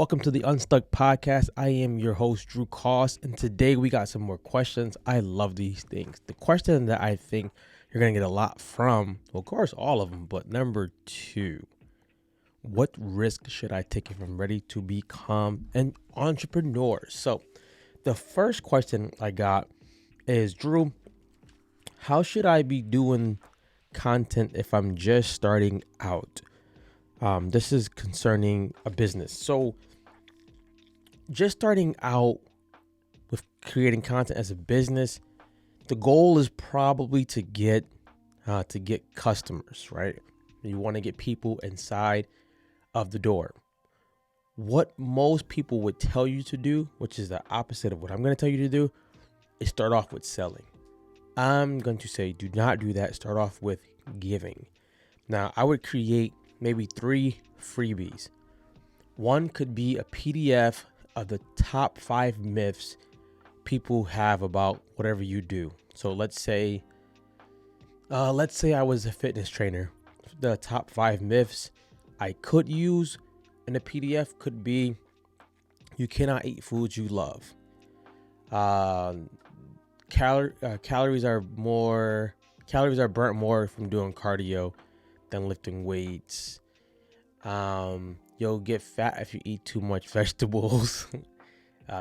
Welcome to the Unstuck Podcast. I am your host, Drew Koss, and today we got some more questions. I love these things. The question that I think you're going to get a lot from, well, of course, all of them, but number 2, what risk should I take if I'm ready to become an entrepreneur? So the first question I got is, Drew, how should I be doing content if I'm just starting out? This is concerning a business. So just starting out with creating content as a business, the goal is probably to get customers, right? You want to get people inside of the door. What most people would tell you to do, which is the opposite of what I'm going to tell you to do, is start off with selling. I'm going to say do not do that. Start off with giving. Now, I would create maybe 3 freebies. One could be a PDF of the top 5 myths people have about whatever you do. So let's say I was a fitness trainer. The top 5 myths I could use in a PDF could be: you cannot eat foods you love. Calories are burnt more from doing cardio than lifting weights. You'll get fat if you eat too much vegetables.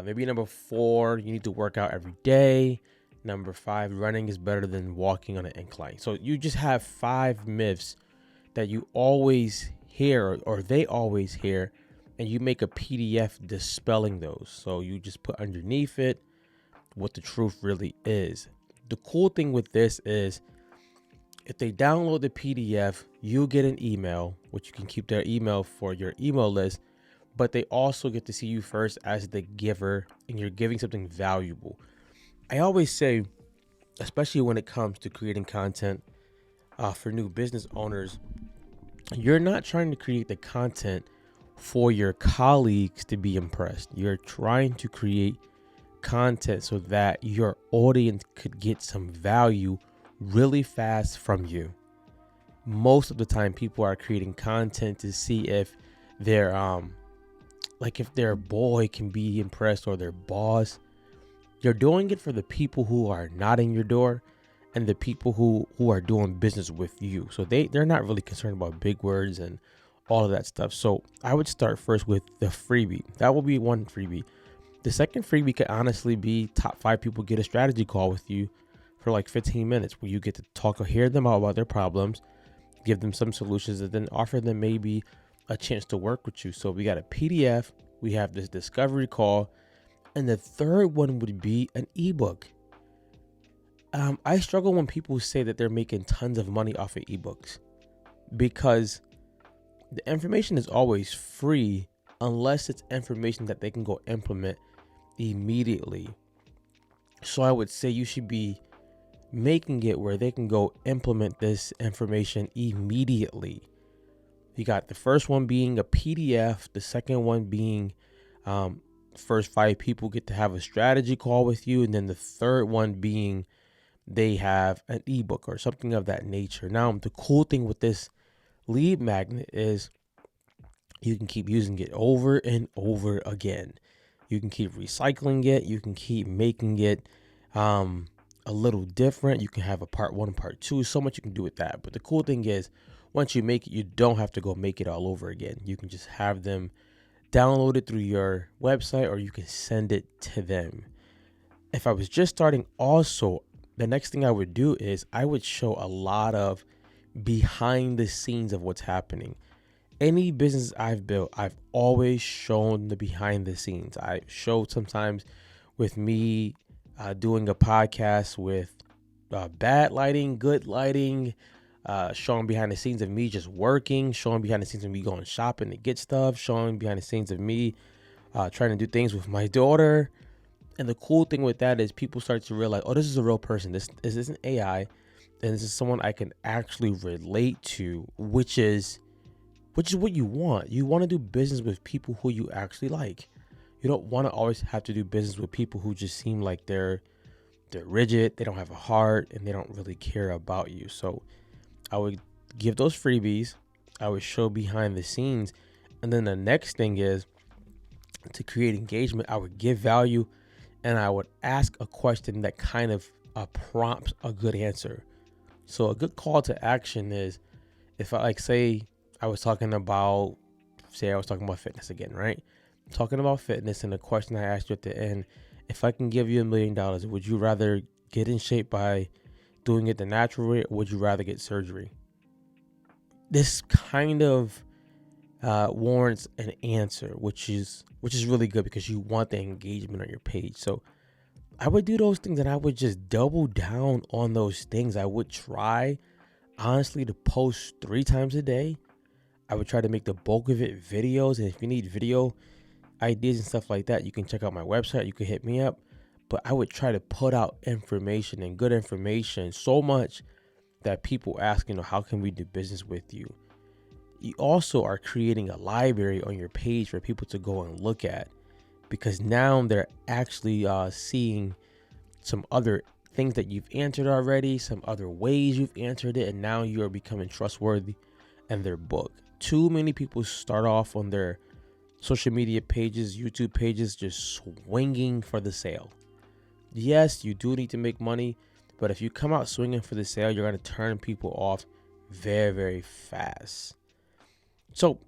Maybe number 4, you need to work out every day. Number 5, running is better than walking on an incline. So you just have 5 myths that you always hear, or they always hear, and you make a PDF dispelling those. So you just put underneath it what the truth really is. The cool thing with this is, if they download the PDF, you'll get an email, which you can keep their email for your email list, but they also get to see you first as the giver, and you're giving something valuable. I always say, especially when it comes to creating content for new business owners, you're not trying to create the content for your colleagues to be impressed. You're trying to create content so that your audience could get some value really fast from you. Most of the time, people are creating content to see if their if their boy can be impressed, or their boss. You're doing it for the people who are knocking your door and the people who are doing business with you. So they're not really concerned about big words and all of that stuff. So I would start first with the freebie. That will be one freebie. The second freebie could honestly be top 5 people get a strategy call with you for like 15 minutes, where you get to talk or hear them out about their problems, give them some solutions, and then offer them maybe a chance to work with you. So we got a PDF, we have this discovery call, and the third one would be an ebook. I struggle when people say that they're making tons of money off of ebooks, because the information is always free unless it's information that they can go implement immediately. So I would say you should be making it where they can go implement this information immediately. You got the first one being a PDF, the second one being first 5 people get to have a strategy call with you, and then the third one being they have an ebook or something of that nature. Now, the cool thing with this lead magnet is you can keep using it over and over again. You can keep recycling it. You can keep making it a little different. You can have a part 1 and part 2. So much you can do with that. But the cool thing is, once you make it, you don't have to go make it all over again. You can just have them download it through your website, or you can send it to them. If I was just starting, also, the next thing I would do is I would show a lot of behind the scenes of what's happening. Any business I've built, I've always shown the behind the scenes. I showed sometimes with me doing a podcast with bad lighting, good lighting, showing behind the scenes of me just working, showing behind the scenes of me going shopping to get stuff, showing behind the scenes of me trying to do things with my daughter. And the cool thing with that is people start to realize, oh, this is a real person. This isn't AI, and this is someone I can actually relate to, which is what you want. You want to do business with people who you actually like. You don't want to always have to do business with people who just seem like they're rigid, they don't have a heart, and they don't really care about you. So I would give those freebies. I would show behind the scenes. And then the next thing is to create engagement, I would give value, and I would ask a question that kind of prompts a good answer. So a good call to action is, if I say I was talking about fitness again, right? Talking about fitness, and the question I asked you at the end, if I can give you $1 million, would you rather get in shape by doing it the natural way, or would you rather get surgery? This kind of warrants an answer, which is really good because you want the engagement on your page. So I would do those things, and I would just double down on those things. I would try, honestly, to post 3 times a day. I would try to make the bulk of it videos, and if you need video ideas and stuff like that, you can check out my website. You can hit me up. But I would try to put out information, and good information, so much that people ask, how can we do business with you? You also are creating a library on your page for people to go and look at, because now they're actually seeing some other things that you've answered already, some other ways you've answered it, and now you are becoming trustworthy in their book. Too many people start off on their social media pages, YouTube pages, just swinging for the sale. Yes, you do need to make money, but if you come out swinging for the sale, you're going to turn people off very, very fast. So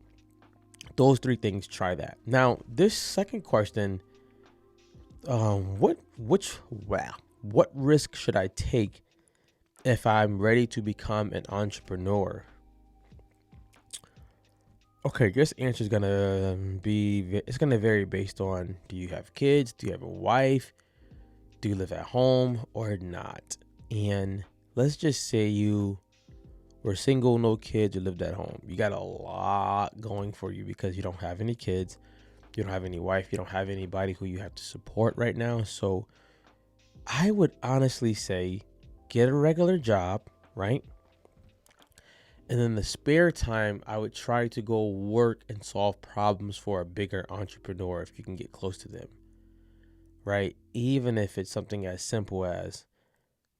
those 3 things, try that. Now, this second question, what risk should I take if I'm ready to become an entrepreneur? Okay, this answer is gonna vary based on, do you have kids? Do you have a wife? Do you live at home or not? And let's just say you were single, no kids, you lived at home. You got a lot going for you because you don't have any kids, you don't have any wife, you don't have anybody who you have to support right now. So I would honestly say, get a regular job, right? And then the spare time, I would try to go work and solve problems for a bigger entrepreneur if you can get close to them, right? Even if it's something as simple as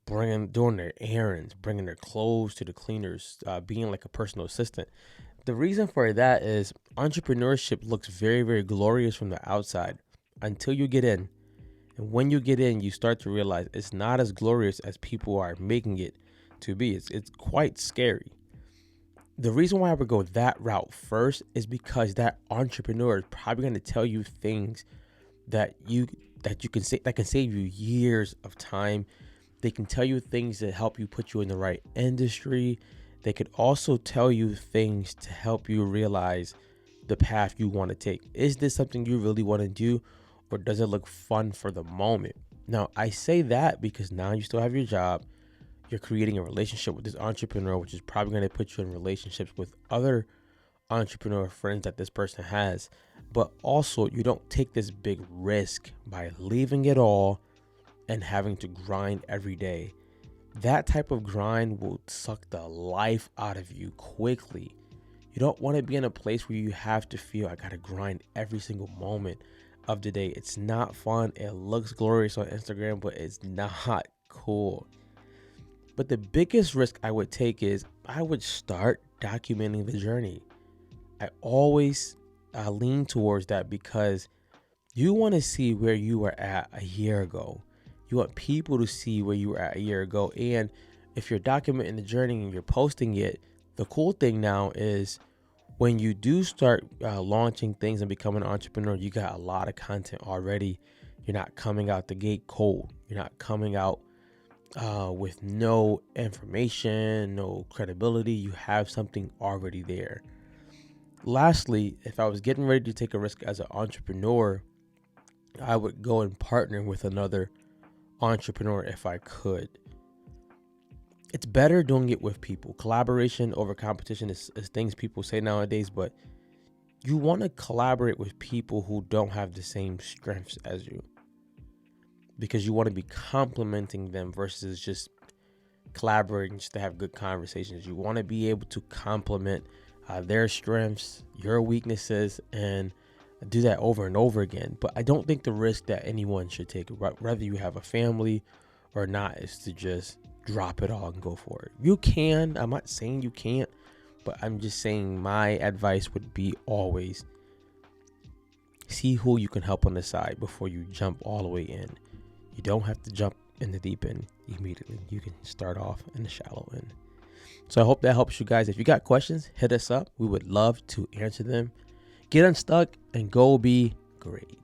doing their errands, bringing their clothes to the cleaners, being like a personal assistant. The reason for that is entrepreneurship looks very, very glorious from the outside until you get in. And when you get in, you start to realize it's not as glorious as people are making it to be. It's quite scary. The reason why I would go that route first is because that entrepreneur is probably going to tell you things that you can say that can save you years of time. They can tell you things that help you put you in the right industry. They could also tell you things to help you realize the path you want to take. Is this something you really want to do, or does it look fun for the moment? Now, I say that because now you still have your job. You're creating a relationship with this entrepreneur, which is probably going to put you in relationships with other entrepreneur friends that this person has. But also, you don't take this big risk by leaving it all and having to grind every day. That type of grind will suck the life out of you quickly. You don't want to be in a place where you have to feel, I got to grind every single moment of the day. It's not fun. It looks glorious on Instagram, but it's not cool. But the biggest risk I would take is I would start documenting the journey. I always lean towards that because you want to see where you were at a year ago. You want people to see where you were at a year ago. And if you're documenting the journey and you're posting it, the cool thing now is when you do start launching things and becoming an entrepreneur, you got a lot of content already. You're not coming out the gate cold. You're not coming out with no information, no credibility. You have something already there. Lastly, if I was getting ready to take a risk as an entrepreneur, I would go and partner with another entrepreneur if I could. It's better doing it with people. Collaboration over competition is things people say nowadays, but you want to collaborate with people who don't have the same strengths as you, because you want to be complementing them versus just collaborating just to have good conversations. You want to be able to complement their strengths, your weaknesses, and do that over and over again. But I don't think the risk that anyone should take, whether you have a family or not, is to just drop it all and go for it. You can. I'm not saying you can't, but I'm just saying my advice would be always See who you can help on the side before you jump all the way in. You don't have to jump in the deep end immediately. You can start off in the shallow end. So I hope that helps you guys. If you got questions, hit us up. We would love to answer them. Get unstuck and go be great.